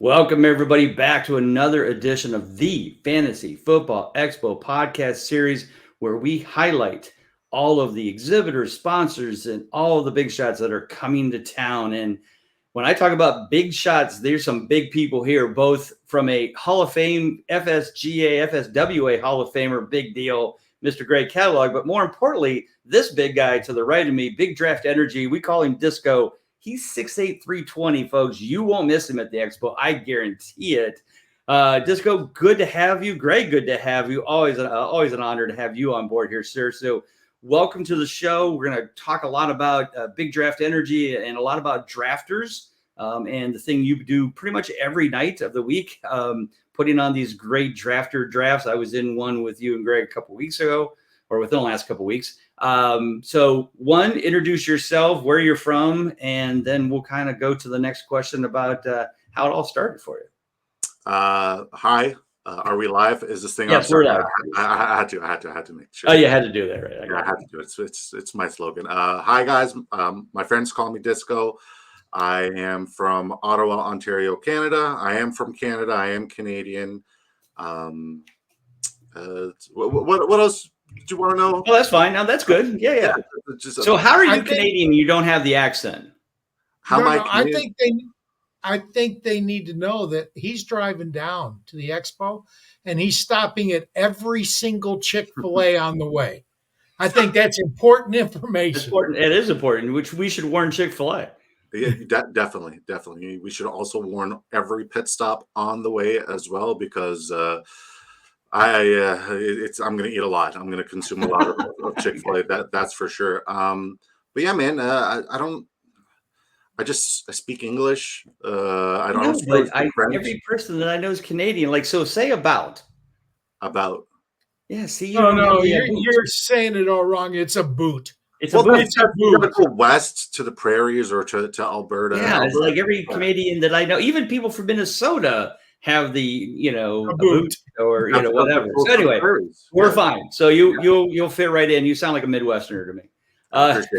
Welcome, everybody, back to another edition of the Fantasy Football Expo podcast series, where we highlight all of the exhibitors, sponsors, and all of the big shots that are coming to town. And when I talk about big shots, there's some big people here, both from a Hall of Fame, FSGA, FSWA Hall of Famer, big deal, Mr. Greg Kellogg. But more importantly, this big guy to the right of me, big draft energy, we call him Disco. He's 6'8", 320, folks. You won't miss him at the Expo. I guarantee it. Disco, good to have you. Greg, good to have you. Always an honor to have you on board here, sir. So welcome to the show. We're going to talk a lot about big draft energy and a lot about drafters and the thing you do pretty much every night of the week, putting on these great drafter drafts. I was in one with you and Greg a couple weeks ago, or within the last couple weeks. So one, introduce yourself, where you're from, and then we'll kind of go to the next question about how it all started for you. Hi, are we live? Is this thing? Yes, we're live. I had to make sure. Oh, you had to do that, right? I had to do it. It's my slogan. Hi guys, my friends call me Disco. I am from Ottawa, Ontario, Canada. I am from Canada. I am Canadian. What else? Do you want to know? Oh, that's fine. Now that's good. Yeah. So how are you Canadian? You don't have the accent. I think they need to know that he's driving down to the Expo and he's stopping at every single Chick-fil-A on the way. I think that's important information. It is important, which we should warn Chick-fil-A. Yeah, definitely. We should also warn every pit stop on the way as well, because I'm going to eat a lot. I'm going to consume a lot of Chick-fil-A. That's for sure. But yeah, man, I speak English. I don't speak French. Every person that I know is Canadian. Like, so say about. Yeah, see. No, you're saying it all wrong. It's a boot. It's a boot. You got to go west to the prairies or to Alberta. Yeah, it's like every Canadian that I know, even people from Minnesota have the, a boot or, whatever. So anyway, we're fine. So you'll fit right in. You sound like a Midwesterner to me.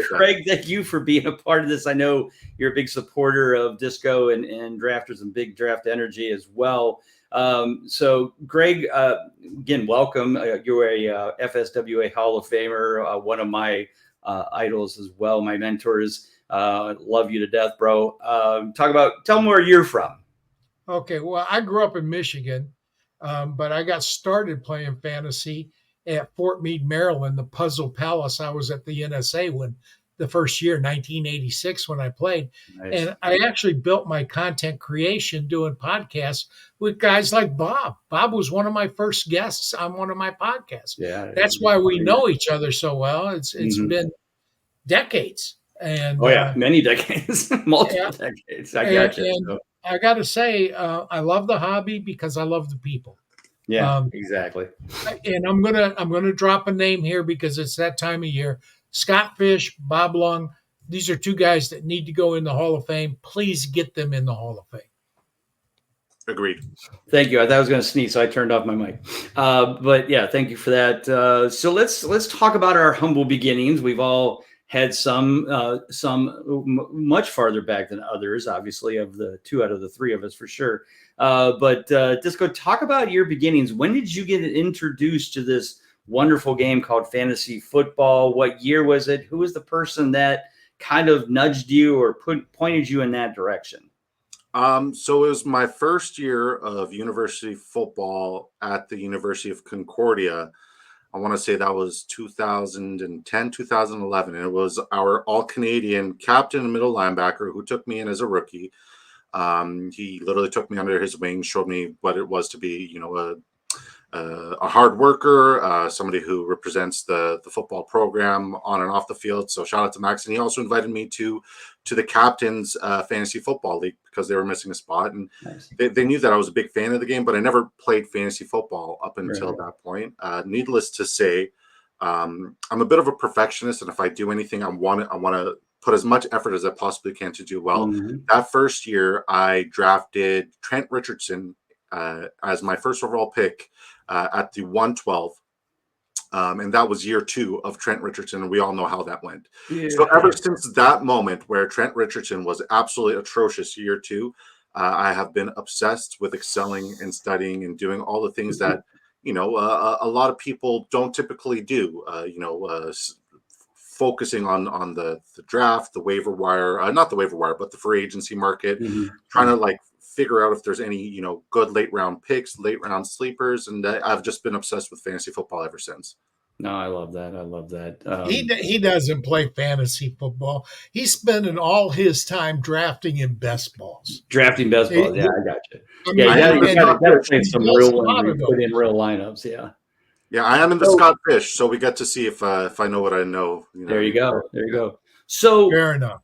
Craig, thank you for being a part of this. I know you're a big supporter of Disco and drafters and big draft energy as well. So Greg, again, welcome. You're a FSWA Hall of Famer, one of my idols as well, my mentors. Love you to death, bro. Tell them where you're from. Okay, well, I grew up in Michigan, but I got started playing fantasy at Fort Meade, Maryland, the Puzzle Palace. I was at the NSA when the first year, 1986, when I played. Nice. And I actually built my content creation doing podcasts with guys like Bob. Bob was one of my first guests on one of my podcasts. Yeah, that's why we know each other so well. It's been decades. And many decades, multiple decades. I got you. I got to say, I love the hobby because I love the people. Yeah, exactly. And I'm gonna drop a name here because it's that time of year. Scott Fish, Bob Lung. These are two guys that need to go in the Hall of Fame. Please get them in the Hall of Fame. Agreed. Thank you. I thought I was going to sneeze, so I turned off my mic. But yeah, thank you for that. So let's talk about our humble beginnings. We've all had some much farther back than others, obviously, of the two out of the three of us for sure. But Disco, talk about your beginnings. When did you get introduced to this wonderful game called fantasy football? What year was it? Who was the person that kind of nudged you or pointed you in that direction? So it was my first year of university football at the University of Concordia. I want to say that was 2010, 2011. And it was our all-Canadian captain and middle linebacker who took me in as a rookie. He literally took me under his wing, showed me what it was to be, a hard worker, somebody who represents the football program on and off the field. So shout out to Max. And he also invited me to the captain's fantasy football league because they were missing a spot. And nice. They knew that I was a big fan of the game, but I never played fantasy football up until that point. Needless to say, I'm a bit of a perfectionist. And if I do anything, I want to put as much effort as I possibly can to do well. Mm-hmm. That first year, I drafted Trent Richardson as my first overall pick at the 112. And that was year 2 of Trent Richardson. And we all know how that went. Yeah. So ever since that moment where Trent Richardson was absolutely atrocious year 2, I have been obsessed with excelling and studying and doing all the things that, a lot of people don't typically do. Focusing on the draft, the waiver wire, not the waiver wire, but the free agency market, trying to like figure out if there's any, good late round picks, late round sleepers. And I've just been obsessed with fantasy football ever since. No, I love that. I love that. He doesn't play fantasy football. He's spending all his time drafting in best balls. Drafting best balls. Yeah, I got you. I Yeah, mean, you got to play some real a lot ones. of You put in real lineups. Yeah. Yeah, I am in the Scott Fish, so we get to see if I know what I know. There you go. There you go. So fair enough.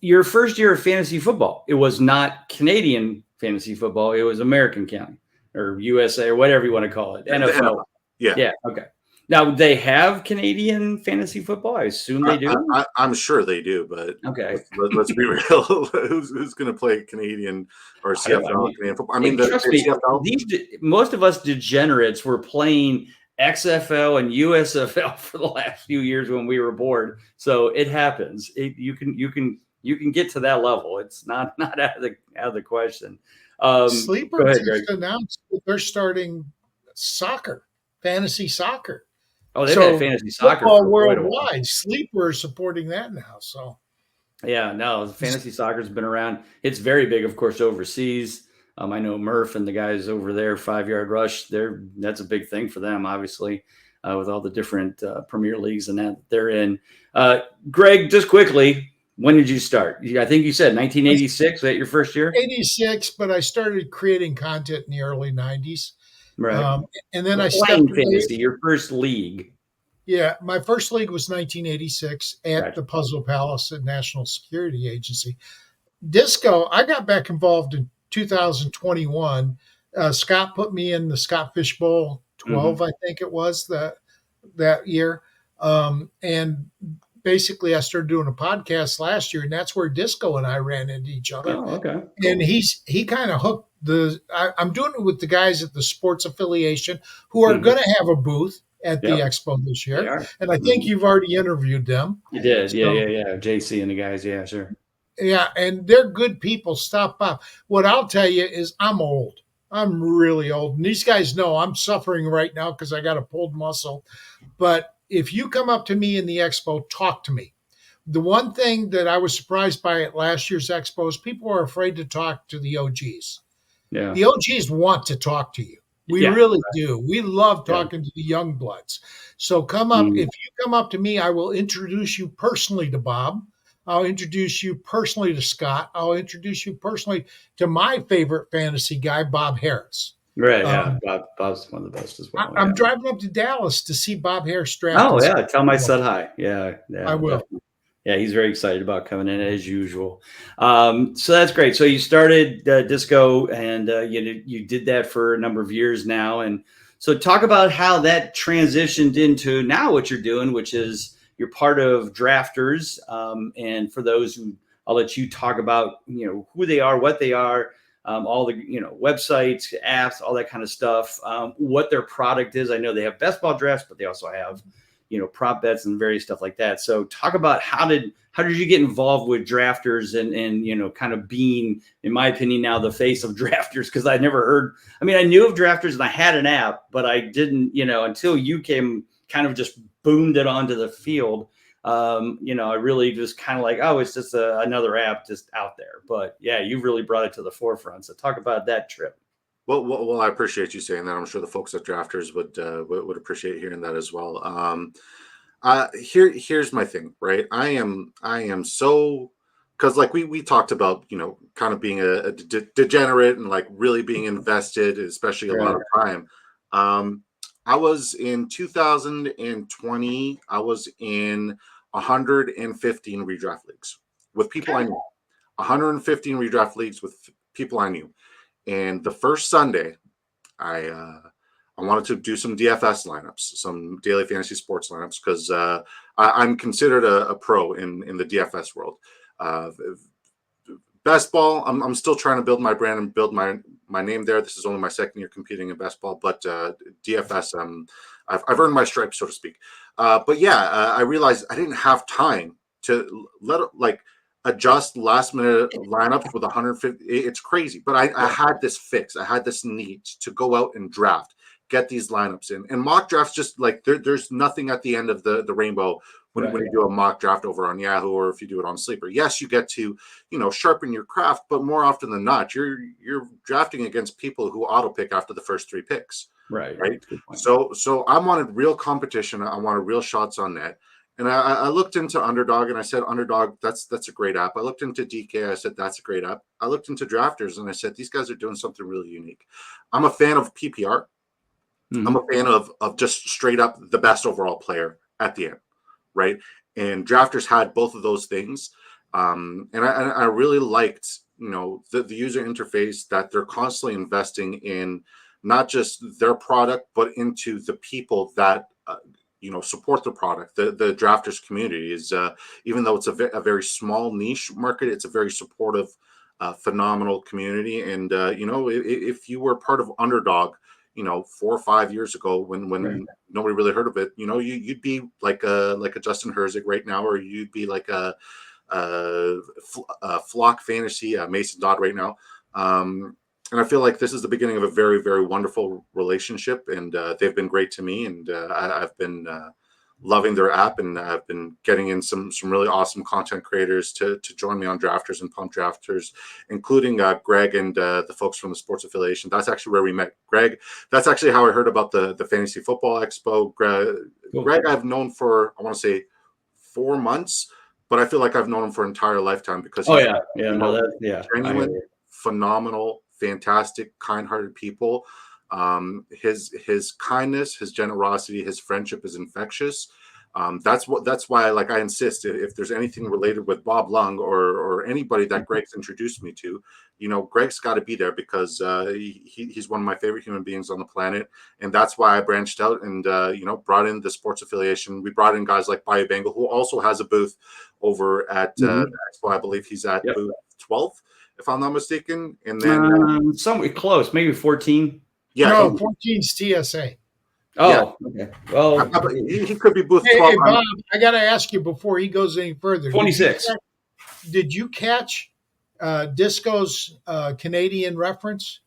Your first year of fantasy football, it was not Canadian fantasy football. It was American County or USA or whatever you want to call it. NFL. Yeah. Yeah. Okay. Now they have Canadian fantasy football. I assume they do. I'm sure they do, but okay. Let's be real. Who's going to play Canadian or CFL? Canadian football? I mean, trust me, CFL. Most of us degenerates were playing XFL and USFL for the last few years when we were bored. So it happens. You can get to that level. It's not out of the question. Sleepers just announced that they're starting fantasy soccer. Oh, they've had fantasy soccer for worldwide. Sleeper is supporting that now. So yeah, no, fantasy soccer's been around. It's very big, of course, overseas. I know Murph and the guys over there, 5 Yard Rush. That's a big thing for them, obviously, with all the different Premier Leagues and that they're in. Greg, just quickly, when did you start? I think you said 1986. Was that your first year? 86, but I started creating content in the early 90s. Right. And then I stepped fantasy, your first league. Yeah, my first league was 1986 at the Puzzle Palace at National Security Agency. Disco, I got back involved in 2021. Scott put me in the Scott Fish Bowl 12, I think it was that year. And basically I started doing a podcast last year, and that's where Disco and I ran into each other. Oh, okay. Cool. And he kind of hooked I'm doing it with the guys at the sports affiliation who are going to have a booth at the expo this year. And I think you've already interviewed them. You did. Yeah. JC and the guys. Yeah, sure. Yeah. And they're good people. Stop by. What I'll tell you is I'm old. I'm really old. And these guys know I'm suffering right now because I got a pulled muscle. But if you come up to me in the expo, talk to me. The one thing that I was surprised by at last year's expo is people are afraid to talk to the OGs. Yeah. The OGs want to talk to you. We really do. We love talking to the young bloods. So come up. If you come up to me, I will introduce you personally to Bob. I'll introduce you personally to Scott. I'll introduce you personally to my favorite fantasy guy, Bob Harris. Right. Bob's one of the best as well. I'm driving up to Dallas to see Bob Harris draft. Oh, yeah. Tell my son hi. Yeah. I will. Definitely. Yeah, he's very excited about coming in as usual. So that's great. So you started Disco, and you did that for a number of years now. And so talk about how that transitioned into now what you're doing, which is you're part of Drafters. And for those who, I'll let you talk about, who they are, what they are, all the, websites, apps, all that kind of stuff, what their product is. I know they have best ball drafts, but they also have prop bets and various stuff like that. So talk about how did you get involved with Drafters and kind of being, in my opinion, now the face of Drafters, because I never heard, I knew of Drafters and I had an app, but I didn't, until you came kind of just boomed it onto the field. I really just kind of like, oh, it's just another app just out there. But yeah, you've really brought it to the forefront. So talk about that trip. Well, I appreciate you saying that. I'm sure the folks at Drafters would appreciate hearing that as well. Here's my thing, right? I am so, because like we talked about, kind of being a degenerate and like really being invested, especially a lot of time. I was in 2020. I was in 115 redraft leagues with people I knew. 115 redraft leagues with people I knew. And the first Sunday, I wanted to do some DFS lineups, some daily fantasy sports lineups, because I'm considered a pro in the DFS world. Best ball, I'm still trying to build my brand and build my name there. This is only my second year competing in best ball, but DFS, I've earned my stripes, so to speak. But yeah, I realized I didn't have time to adjust last minute lineups with 150. It's crazy. But I had this fix. I had this need to go out and draft, get these lineups in. And mock drafts, just like there's nothing at the end of the rainbow when you do a mock draft over on Yahoo, or if you do it on Sleeper. Yes, you get to, sharpen your craft, but more often than not, you're drafting against people who auto pick after the first 3 picks. Right. So I wanted real competition. I wanted real shots on net. And I looked into Underdog, and I said, Underdog, that's a great app. I looked into DK. I said, that's a great app. I looked into Drafters, and I said, these guys are doing something really unique. I'm a fan of PPR. Mm-hmm. I'm a fan of just straight up the best overall player at the end, right? And Drafters had both of those things. And I really liked, the user interface, that they're constantly investing in not just their product, but into the people that support the product. The drafters community is, even though it's a very small niche market, it's a very supportive, phenomenal community. And if you were part of Underdog, 4 or 5 years ago, when nobody really heard of it, you'd be like a Justin Herzig right now, or you'd be like a Flock Fantasy, Mason Dodd right now. And I feel like this is the beginning of a very, very wonderful relationship, and they've been great to me, and I've been loving their app, and I've been getting in some really awesome content creators to join me on Drafters and Pump Drafters, including Greg and the folks from the Sports Affiliation. That's actually where we met. Greg, that's actually how I heard about the Fantasy Football Expo. Greg I've known for, I want to say, 4 months, but I feel like I've known him for an entire lifetime, because he's genuine, phenomenal, fantastic, kind-hearted people. His kindness, his generosity, his friendship is infectious. That's why I insist, if there's anything related with Bob Lung or anybody that Greg's introduced me to, Greg's got to be there, because he's one of my favorite human beings on the planet. And that's why I branched out and brought in the Sports Affiliation. We brought in guys like Bayou Bengal, who also has a booth over at the Expo. I believe he's at booth 12, if I'm not mistaken. And then somewhere close, maybe 14. Yeah, no, 14's TSA. Oh, yeah. Okay. Well, he could be booth 12. Hey, Bob, I got to ask you before he goes any further. 26. Did you catch Disco's Canadian reference?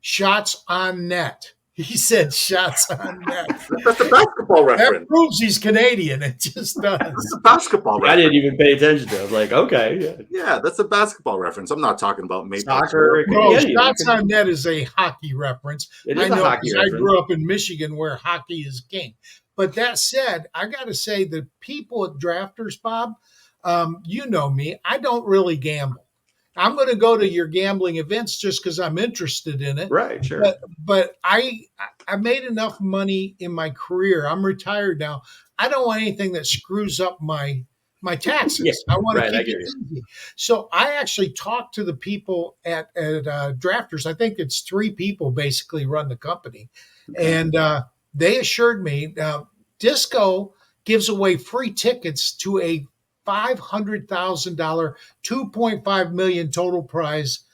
Shots on net. He said shots on net. That's a basketball reference. That proves he's Canadian. It just does. That's a basketball reference. I didn't even pay attention to it. I was like, okay. Yeah, that's a basketball reference. I'm not talking about soccer. No, shots on net is a hockey reference. It is a hockey reference. I grew up in Michigan, where hockey is king. But that said, I got to say, the people at Drafters, Bob, you know me, I don't really gamble. I'm going to go to your gambling events just because I'm interested in it. Right, sure. But I made enough money in my career. I'm retired now. I don't want anything that screws up my taxes. Yeah, I want to keep it easy. So I actually talked to the people at Drafters. I think it's 3 people basically run the company. Okay. And they assured me, Disco gives away free tickets to a $500,000, $2.5 million total prize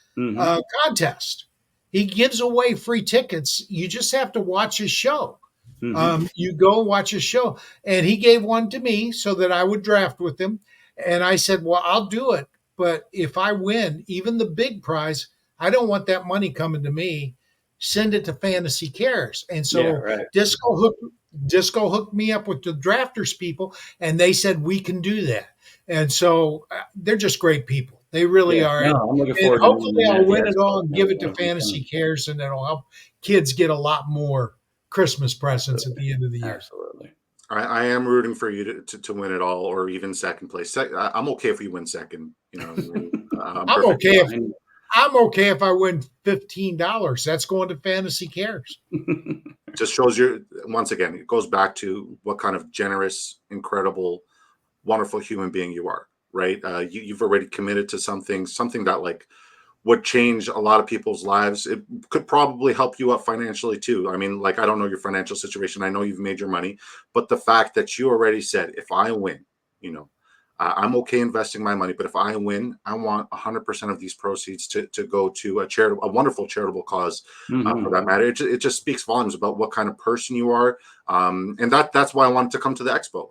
contest. He gives away free tickets. You just have to watch his show. You go watch his show. And he gave one to me so that I would draft with him. And I said, well, I'll do it. But if I win, even the big prize, I don't want that money coming to me. Send it to Fantasy Cares. And so Disco hooked me up with the Drafters people, and they said we can do that. And so they're just great people. They really are. No, I'm looking forward hopefully I'll win it all and give it to Fantasy Cares, and it'll help kids get a lot more Christmas presents at the end of the year. Absolutely. I am rooting for you to win it all, or even second place. I'm okay if you win second. I'm okay if I win $15. That's going to Fantasy Cares. Just shows you, once again, it goes back to what kind of generous, incredible, wonderful human being you are, right? You've already committed to something that would change a lot of people's lives. It could probably help you out financially too. I mean, I don't know your financial situation. I know you've made your money, but the fact that you already said, if I win, I'm okay investing my money, but if I win, I want 100% of these proceeds to go to a wonderful charitable cause. For that matter, it just speaks volumes about what kind of person you are, and that's why I wanted to come to the expo.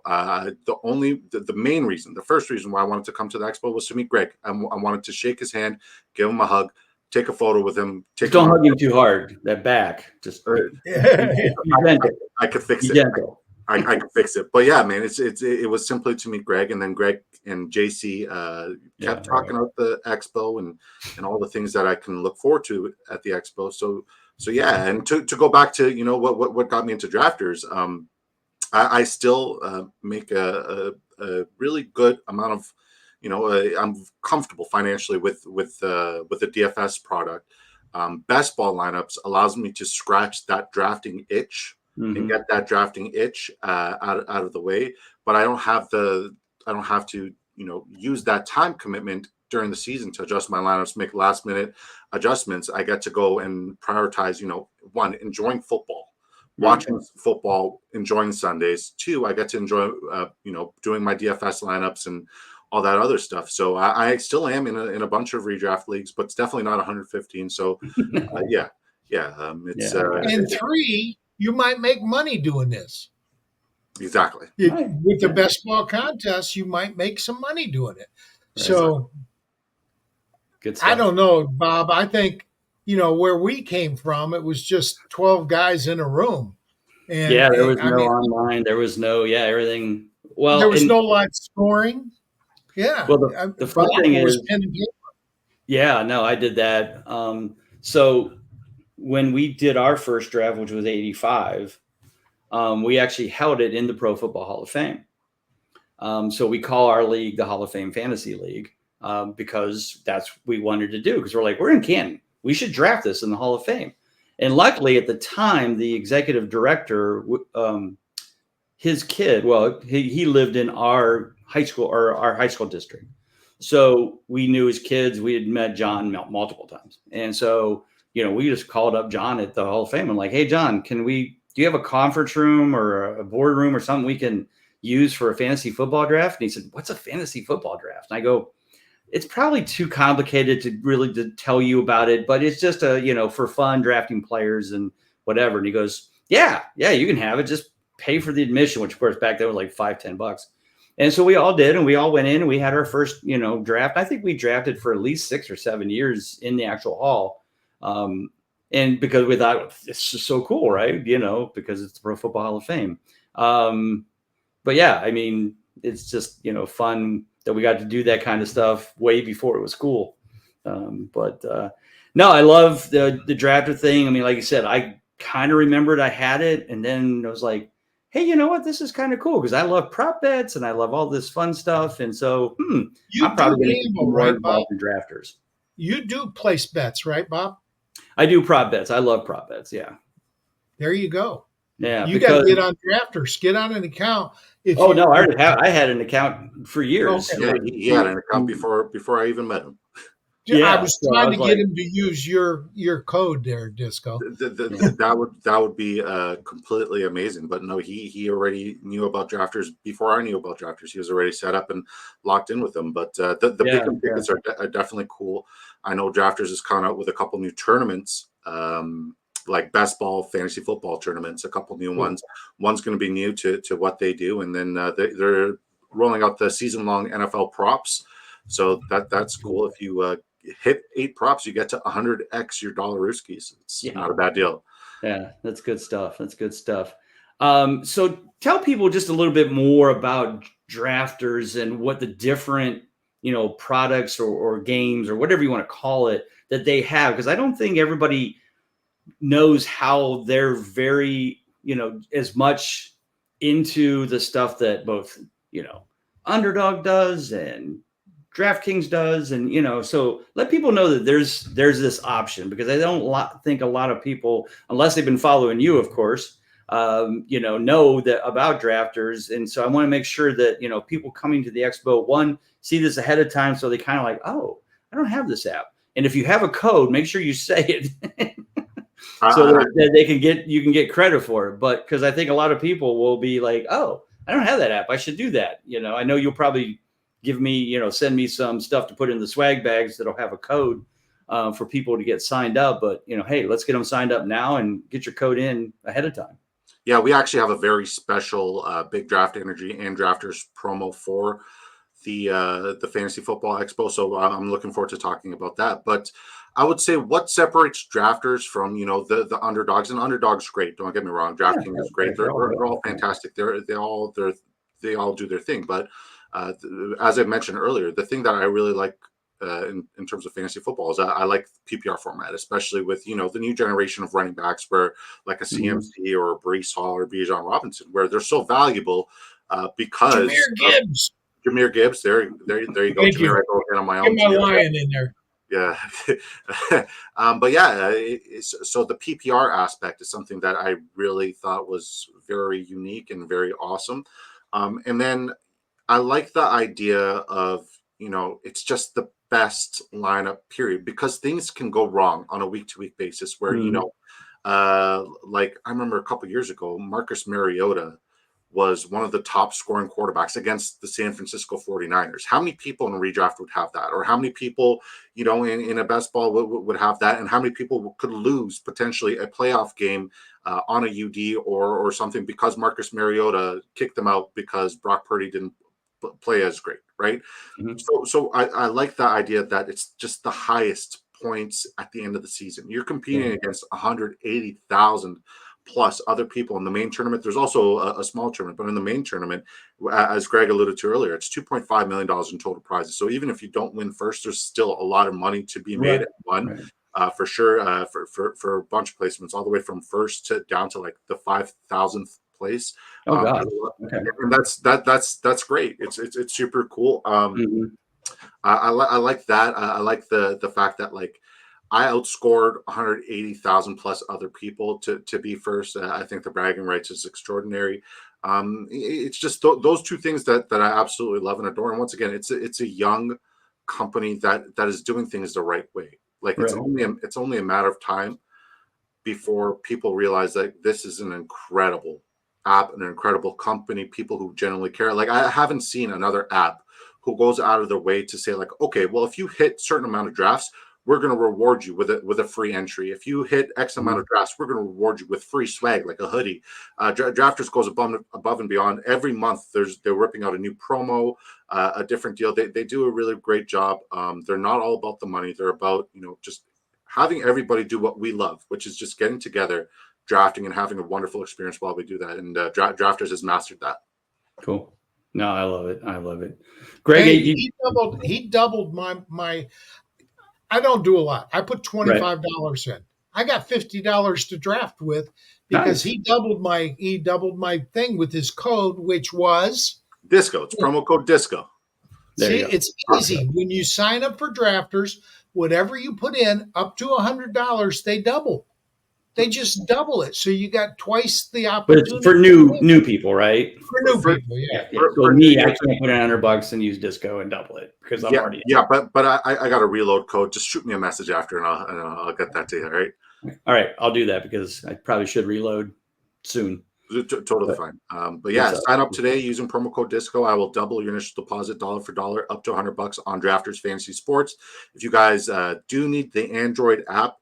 The main reason, the first reason why I wanted to come to the expo was to meet Greg. I wanted to shake his hand, give him a hug, take a photo with him. Don't hug him too hard. That back, just I could fix it. I can fix it. But yeah, man, it was simply to meet Greg, and then Greg and JC kept talking about the expo and all the things that I can look forward to at the expo. So yeah, and to go back to what got me into drafters, I still make a really good amount of I'm comfortable financially with the DFS product. Best ball lineups allows me to scratch that drafting itch and get that drafting itch out of the way. But I don't have to use that time commitment during the season to adjust my lineups, make last minute adjustments. I get to go and prioritize, one, enjoying football, watching football, enjoying Sundays. Two, I get to enjoy, doing my DFS lineups and all that other stuff. So I still am in a bunch of redraft leagues, but it's definitely not 115. So it's and three, you might make money doing this. Exactly. With the best ball contest, you might make some money doing it. Right. So good stuff. I don't know, Bob. I think, where we came from, it was just 12 guys in a room. And there was no online. There was no, everything. Well, there was no live scoring. Yeah. Well, the fun thing is, I did that. So when we did our first draft, which was 85, we actually held it in the Pro Football Hall of Fame. So we call our league the Hall of Fame Fantasy League because that's what we wanted to do. Because we're like, we're in Canton. We should draft this in the Hall of Fame. And luckily at the time, the executive director, his kid, he lived in our high school or our high school district. So we knew his kids. We had met John multiple times. And so, we just called up John at the Hall of Fame and like, hey, John, do you have a conference room or a boardroom or something we can use for a fantasy football draft? And he said, what's a fantasy football draft? And I go, it's probably too complicated to tell you about it, but it's just for fun drafting players and whatever. And he goes, yeah, you can have it. Just pay for the admission, which of course back then was like $5-10. And so we all did, and we all went in and we had our first, draft. I think we drafted for at least 6 or 7 years in the actual hall. And because we thought it's just so cool, right? Because it's the Pro Football Hall of Fame. But yeah, I mean, it's just, fun that we got to do that kind of stuff way before it was cool. No, I love the drafter thing. I mean, like you said, I kind of remembered I had it. And then I was like, hey, you know what? This is kind of cool because I love prop bets and I love all this fun stuff. And so I'm probably going to be more involved in drafters. You do place bets, right, Bob? I do prop bets. I love prop bets. Yeah. There you go. Yeah. You got to get on drafters. Get on an account. I had an account for years. Okay. Yeah, he had an account before I even met him. Yeah, I was trying to get him to use your code there, Disco. That would be completely amazing. But no, he already knew about drafters before I knew about drafters. He was already set up and locked in with them. But the pick-em tickets are definitely cool. I know drafters has come out with a couple new tournaments, like best ball fantasy football tournaments. A couple new ones. One's going to be new to what they do, and then they're rolling out the season-long NFL props. So that's cool. If you hit 8 props, you get to 100x your Dollarooskies. It's not a bad deal. Yeah, that's good stuff. So tell people just a little bit more about drafters and what the different, products or games or whatever you want to call it that they have. Because I don't think everybody knows how they're very, as much into the stuff that both, Underdog does and DraftKings does. And, so let people know that there's this option, because I don't think a lot of people, unless they've been following you, of course, know that about drafters. And so I want to make sure that, people coming to the expo, one, see this ahead of time. So they kind of like, oh, I don't have this app. And if you have a code, make sure you say it so that you can get credit for it. But because I think a lot of people will be like, oh, I don't have that app. I should do that. I know you'll probably give me, send me some stuff to put in the swag bags that'll have a code for people to get signed up. But, hey, let's get them signed up now and get your code in ahead of time. Yeah, we actually have a very special Big Draft Energy and Drafters promo for the Fantasy Football Expo. So I'm looking forward to talking about that. But I would say what separates drafters from the underdogs, and underdogs great. Don't get me wrong, DraftKings is great. They're all fantastic. They all do their thing. But as I mentioned earlier, the thing that I really like in terms of fantasy football is I like PPR format, especially with the new generation of running backs, where like a CMC or a Breece Hall or Bijan Robinson, where they're so valuable because Jahmyr Gibbs. There you go. Thank Jahmyr, you. I go again on my Get own. my lion in there. Yeah. But yeah, so the PPR aspect is something that I really thought was very unique and very awesome. And then I like the idea of, it's just the best lineup period, because things can go wrong on a week-to-week basis where, like I remember a couple years ago, Marcus Mariota was one of the top scoring quarterbacks against the San Francisco 49ers. How many people in a redraft would have that? Or how many people, in a best ball would have that? And how many people could lose potentially a playoff game on a UD or something because Marcus Mariota kicked them out because Brock Purdy didn't play as great, right? So I like the idea that it's just the highest points at the end of the season. You're competing against 180,000 plus other people in the main tournament. There's also a small tournament, but in the main tournament, as Greg alluded to earlier, it's $2.5 million in total prizes. So even if you don't win first, there's still a lot of money to be made at one. For sure, for a bunch of placements, all the way from first to down to like the 5,000th place. Oh God! And that's great. It's super cool. I like that. I like the fact that like I outscored 180,000 plus other people to be first. I think the bragging rights is extraordinary. It's just those two things that I absolutely love and adore. And once again, it's a young company that is doing things the right way. Like it's only a matter of time before people realize that this is an incredible app, an incredible company, people who genuinely care. Like I haven't seen another app who goes out of their way to say like, okay, well, if you hit certain amount of drafts, we're going to reward you with a free entry. If you hit X amount of drafts, we're going to reward you with free swag like a hoodie. Drafters goes above and beyond. Every month they're ripping out a new promo, a different deal. They do a really great job. They're not all about the money. They're about just having everybody do what we love, which is just getting together, drafting, and having a wonderful experience while we do that. And Drafters has mastered that. Cool. No, I love it. Greg, hey, he doubled my. I don't do a lot. I put $25 in. I got $50 to draft with because he doubled my thing with his code, which was Disco. It's promo code Disco. See, it's easy. When you sign up for Drafters, whatever you put in up to $100, they double. They just double it. So you got twice the opportunity. But it's for new people, right? For new people, yeah. For me, I can't put in $100 and use Disco and double it because I'm already. Yeah, but I got a reload code. Just shoot me a message after, and I'll get that to you. All right, I'll do that because I probably should reload soon. Totally fine. But yeah, sign up today using promo code Disco. I will double your initial deposit dollar for dollar up to $100 on Drafters Fantasy Sports. If you guys do need the Android app,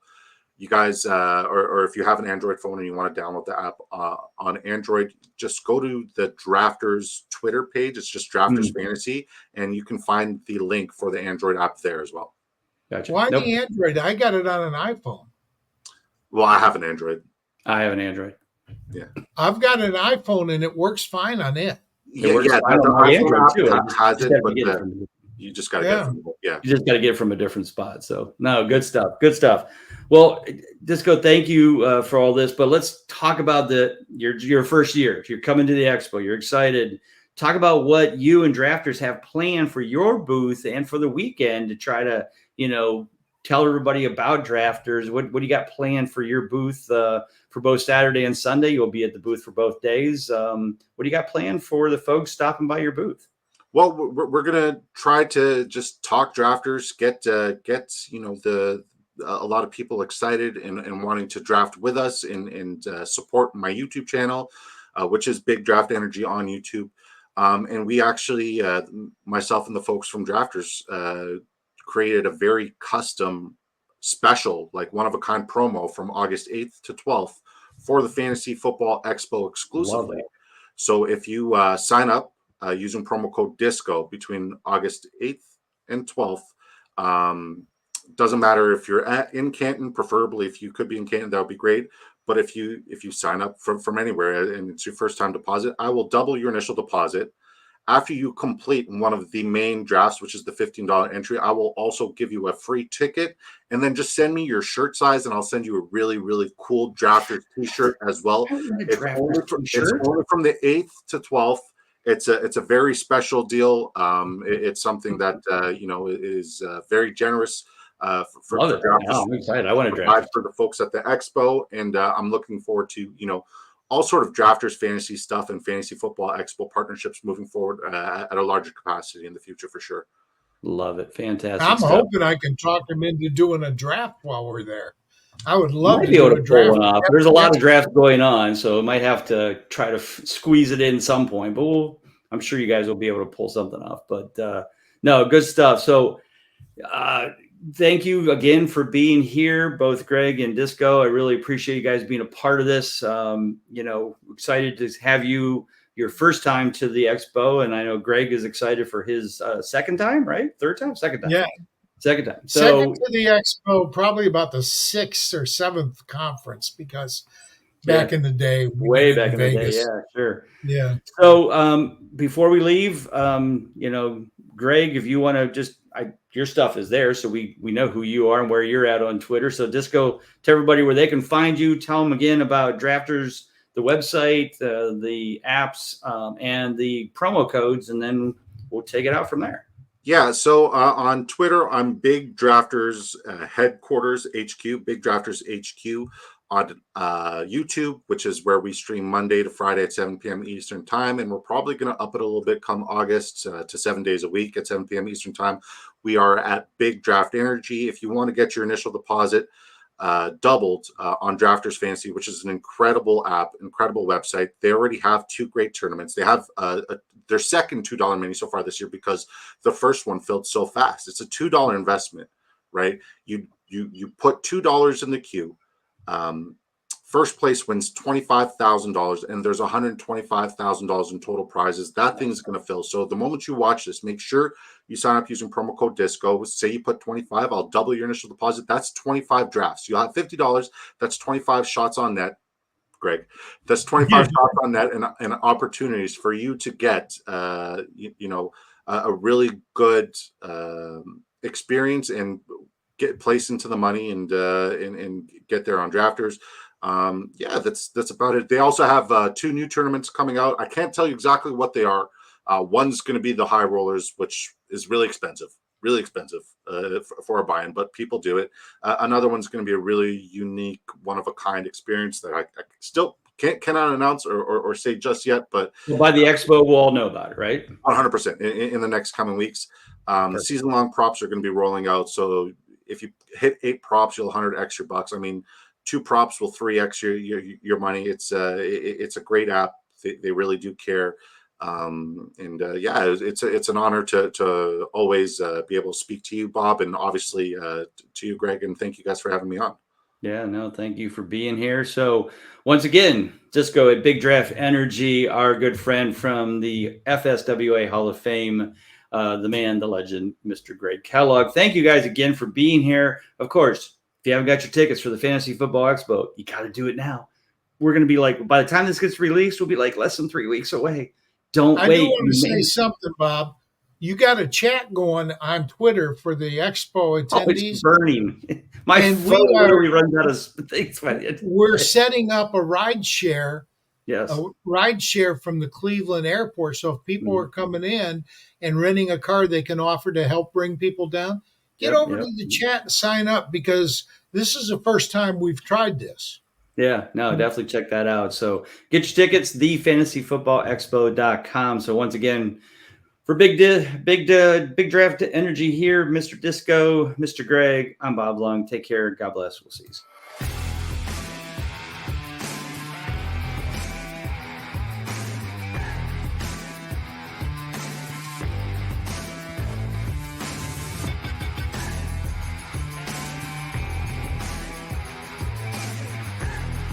you guys, or if you have an Android phone and you want to download the app on Android, just go to the Drafters Twitter page. It's just Drafters Fantasy, and you can find the link for the Android app there as well. Gotcha. Why the Android? I got it on an iPhone. Well, I have an Android. I have an Android. Yeah. I've got an iPhone, and it works fine on it. It works fine on my Android too. Has it, but you just got to get it from you just got to get it from a different spot. So no, good stuff. Well, Disco, thank you for all this, but let's talk about your first year. You're coming to the expo. You're excited. Talk about what you and Drafters have planned for your booth and for the weekend to try to, tell everybody about Drafters. What do you got planned for your booth for both Saturday and Sunday? You'll be at the booth for both days. What do you got planned for the folks stopping by your booth? Well, we're gonna try to just talk Drafters, get a lot of people excited and wanting to draft with us and support my YouTube channel, which is Big Draft Energy on YouTube. And we actually, myself and the folks from Drafters, created a very custom special, like one of a kind promo from August 8th to 12th for the Fantasy Football Expo Love exclusively. it. So if you sign up using promo code DISCO between August 8th and 12th, doesn't matter if you're in Canton, preferably if you could be in Canton, that would be great. But if you sign up from anywhere and it's your first time deposit, I will double your initial deposit. After you complete one of the main drafts, which is the $15 entry, I will also give you a free ticket. And then just send me your shirt size, and I'll send you a really, really cool Drafters t-shirt as well. I want a It's only, Drafters it's t-shirt. only from the 8th to 12th. It's a very special deal. It's something that is very generous for Love it. Drafters Yeah, I'm excited. I want a provide Drafters. for the folks at the expo, and I'm looking forward to all sort of Drafters fantasy stuff and Fantasy Football Expo partnerships moving forward at a larger capacity in the future for sure. Love it. Fantastic I'm stuff. hoping I can talk him into doing a draft while we're there. I would You love might to be able do to a pull draft. one off. There's a lot of drafts going on, so might have to try to squeeze it in some point. But I'm sure you guys will be able to pull something off. But no, good stuff. So thank you again for being here, both Greg and Disco. I really appreciate you guys being a part of this. Excited to have you your first time to the expo, and I know Greg is excited for his second time, right? Third time, second time. Yeah. Second time. Second to the expo, probably about the 6th or 7th conference, because back in the day, we way did it back in the day. Vegas. Yeah, sure. Yeah. So before we leave, Greg, if you want to just, your stuff is there, so we know who you are and where you're at on Twitter. So just go to everybody where they can find you. Tell them again about Drafters, the website, the apps, and the promo codes, and then we'll take it out from there. Yeah, so on Twitter, I'm Big Drafters Headquarters HQ, Big Drafters HQ. On YouTube, which is where we stream Monday to Friday at 7 p.m. Eastern time. And we're probably going to up it a little bit come August to 7 days a week at 7 p.m. Eastern time. We are at Big Draft Energy. If you want to get your initial deposit doubled on Drafters Fantasy, which is an incredible app, incredible website. They already have 2 great tournaments. They have their second $2 mini so far this year because the first one filled so fast. It's a $2 investment, right? You put $2 in the queue. First place wins $25,000, and there's $125,000 in total prizes. That thing's going to fill. So the moment you watch this, make sure you sign up using promo code DISCO. Say you put 25, I'll double your initial deposit. That's 25 drafts. You'll have $50. That's 25 shots on net, Greg. That's 25 shots on net and opportunities for you to get, a really good experience and get placed into the money and get there on Drafters. That's about it. They also have 2 new tournaments coming out. I can't tell you exactly what they are. One's going to be the High Rollers, which is really expensive for a buy-in, but people do it. Another one's going to be a really unique, one-of-a-kind experience that I still cannot announce or say just yet. But by the expo, we'll all know about it, right? 100% in the next coming weeks. Season-long props are going to be rolling out, so if you hit 8 props, you'll $100 I mean, 2 props will 3x your money. It's a great app. They really do care. It's an honor to always be able to speak to you, Bob, and obviously to you, Greg, and thank you guys for having me on. Yeah, no, thank you for being here. So once again, just go at Big Draft Energy, our good friend from the FSWA Hall of Fame, the man, the legend, Mr. Greg Kellogg. Thank you guys again for being here. Of course, if you haven't got your tickets for the Fantasy Football Expo, you got to do it now. We're going to be like, by the time this gets released, we'll be like less than 3 weeks away. Don't wait. I do want to say something, Bob. You got a chat going on Twitter for the expo attendees. It's burning. My phone literally runs out of things. We're setting up a ride share. Yes. A ride share from the Cleveland airport. So if people are coming in and renting a car, they can offer to help bring people down. Get over to the chat and sign up, because this is the first time we've tried this. Yeah, no, definitely check that out. So get your tickets, thefantasyfootballexpo.com. So once again, for Big Draft Energy here, Mr. Disco, Mr. Greg, I'm Bob Long. Take care. God bless. We'll see you.